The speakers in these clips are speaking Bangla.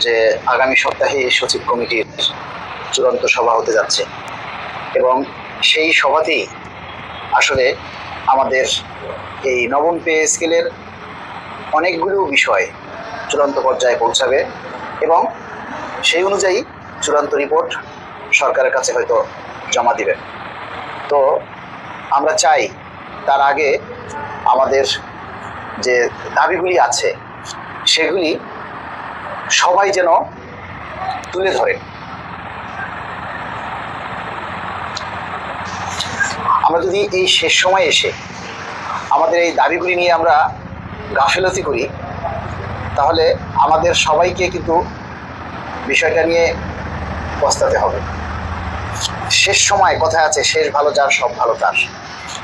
যে আগামী সপ্তাহে সচিব কমিটির চূড়ান্ত সভা হতে যাচ্ছে এবং সেই সভাতেই আসলে আমাদের এই নবম পে স্কেলের অনেকগুলো বিষয় চূড়ান্ত পর্যায়ে পৌঁছাবে এবং সেই অনুযায়ী চূড়ান্ত রিপোর্ট সরকারের কাছে হয়তো জমা দিবেন। তো আমরা চাই তার আগে আমাদের যে দাবিগুলি আছে সেগুলি সবাই যেন তুলে ধরেন। আমরা যদি এই শেষ সময় এসে আমাদের এই দাবিগুলি নিয়ে আমরা গাফিলতি করি তাহলে আমাদের সবাইকে কিন্তু বিষয়টা নিয়ে পস্তাতে হবে। শেষ সময় কথায় আছে, শেষ ভালো যার সব ভালো তার।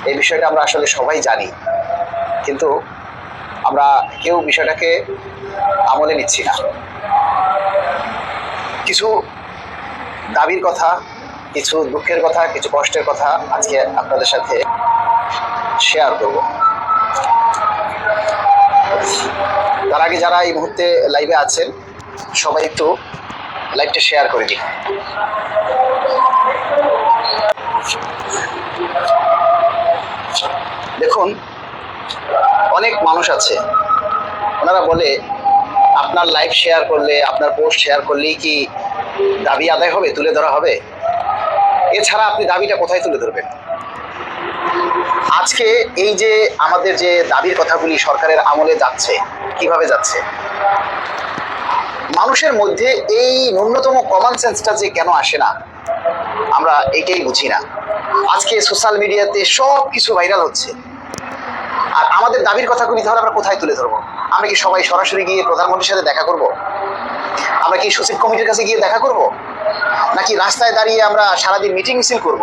এই বিষয়টা আমরা আসলে সবাই জানি, কিন্তু আমরা কেউ বিষয়টাকে আমলে নিচ্ছি না। কিছু দাবির কথা, কিছু দুঃখের কথা, কিছু কষ্টের কথা আজকে আপনাদের সাথে শেয়ার করব। তার আগে যারা এই মুহূর্তে লাইভে আছেন সবাই একটু লাইভটা শেয়ার করে দিন। দেখুন, অনেক মানুষ আছে, ওনারা বলে আপনার লাইভ শেয়ার করলে, আপনার পোস্ট শেয়ার করলেই কি দাবি আদায় হবে, তুলে ধরা হবে? এছাড়া আপনি দাবিটা কোথায় তুলে ধরবেন? আজকে এই যে আমাদের যে দাবির কথাগুলি সরকারের আমলে যাচ্ছে, কিভাবে যাচ্ছে, মানুষের মধ্যে এই ন্যূনতম কমন সেন্সটা যে কেন আসে না, আমরা এটাই বুঝি না। আজকে সোশ্যাল মিডিয়াতে সব কিছু ভাইরাল হচ্ছে, আর আমাদের দাবির কথাগুলি তাহলে আমরা কোথায় তুলে ধরবো? আমরা কি সবাই সরাসরি গিয়ে প্রধানমন্ত্রীর সাথে দেখা করব? আমরা কি সচিব কমিটির কাছে গিয়ে দেখা করব? নাকি রাস্তায় দাঁড়িয়ে আমরা সারাদিন মিটিং মিছিল করব?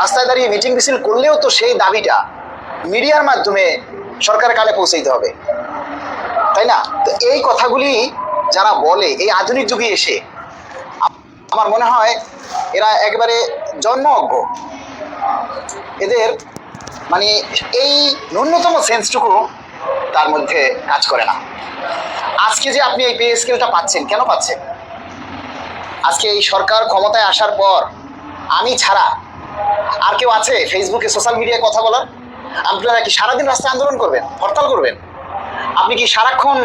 রাস্তায় দাঁড়িয়ে মিটিং মিছিল করলেও তো সেই দাবিটা মিডিয়ার মাধ্যমে সরকারের কানে পৌঁছাইতে হবে, তাই না? তো এই কথাগুলি যারা বলে এই আধুনিক যুগে এসে, আমার মনে হয় এরা একেবারে জন্মজ্ঞ। এদের মানে এই ন্যূনতম সেন্সটুকু তার মধ্যে কাজ করে না। আজকে যে আপনি এই পে স্কেলটা পাচ্ছেন, কেন পাচ্ছেন? আজকে এই সরকার ক্ষমতায় আসার পর আমি ছাড়া আর কেউ আছে ফেসবুকে সোশ্যাল মিডিয়ায় কথা বলার? আপনারা কি সারাদিন রাস্তায় আন্দোলন করবেন, হরতাল করবেন? আপনি কি সারাক্ষণ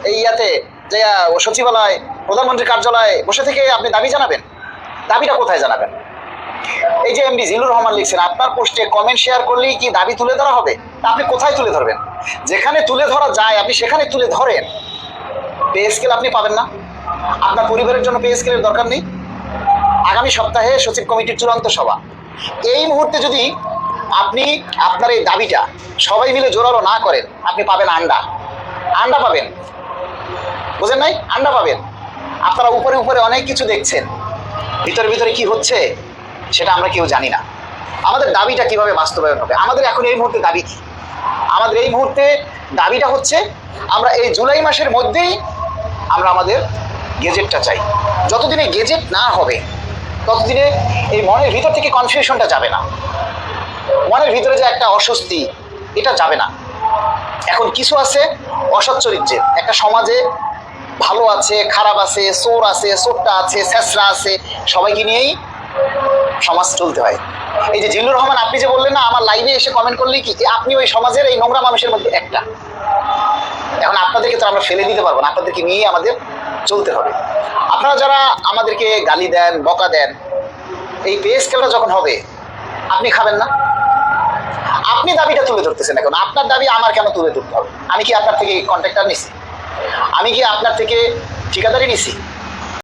এই ইয়াতে যে সচিবালয়, প্রধানমন্ত্রীর কার্যালয়ে বসে থেকে আপনি দাবি জানাবেন? দাবিটা কোথায় জানাবেন? এই যে এমডি জিল্লুর রহমান লিখছেন, আপনার পোস্টে কমেন্ট শেয়ার করলেই কি দাবি তুলে ধরা হবে? আপনি কোথায় তুলে ধরবেন? যেখানে তুলে ধরা যায় আপনি সেখানে তুলে ধরেন। পে স্কেল আপনি পাবেন না, আপনার পরিবারের জন্য পে স্কেলের দরকার নেই। আগামী সপ্তাহে সচিব কমিটির চূড়ান্ত সভা, এই মুহূর্তে যদি আপনি আপনার এই দাবিটা সবাই মিলে জোরালো না করেন, আপনি পাবেন আন্ডা পাবেন। বুঝেন নাই? আন্ডা পাবেন। আপনারা উপরে উপরে অনেক কিছু দেখছেন, ভিতরে ভিতরে কি হচ্ছে সেটা আমরা কেউ জানি না। আমাদের দাবিটা কিভাবে বাস্তবায়ন হবে? আমাদের এখন এই মুহূর্তে দাবি কি? আমাদের এই মুহূর্তে দাবিটা হচ্ছে আমরা এই জুলাই মাসের মধ্যেই আমরা আমাদের গেজেটটা চাই। যতদিনে গেজেট না হবে ততদিনে এই মনের ভিতর থেকে কনফিউশনটা যাবে না, মনের ভিতরে যে একটা অস্বস্তি, এটা যাবে না। এখন কিছু আছে অসৎ চরিত্রের, একটা সমাজে ভালো আছে, খারাপ আছে, চোর আছে, চোরটা আছে, ছেঁচড়া আছে, সবাইকে নিয়েই সমাজ চলতে হয়। এই যে জিল্লুর রহমান, আপনি যে বললেন না আমার লাইভে এসে কমেন্ট করলেই কি আপনি ওই সমাজের এই নোংরা মানুষের মধ্যে একটা। এখন আপনাদেরকে তো আমরা ফেলে দিতে পারবো না, আপনাদেরকে নিয়ে আমাদের চলতে হবে। আপনারা যারা আমাদেরকে গালি দেন, বকা দেন, এই পে স্কেলটা যখন হবে আপনি খাবেন না। আপনি দাবিটা তুলে ধরতেছেন, এখন আপনার দাবি আমার কেন তুলে ধরতে হবে? আমি কি আপনার থেকে কন্ট্রাক্টর নিছি? আমি কি আপনার থেকে ঠিকাদারি নিছি?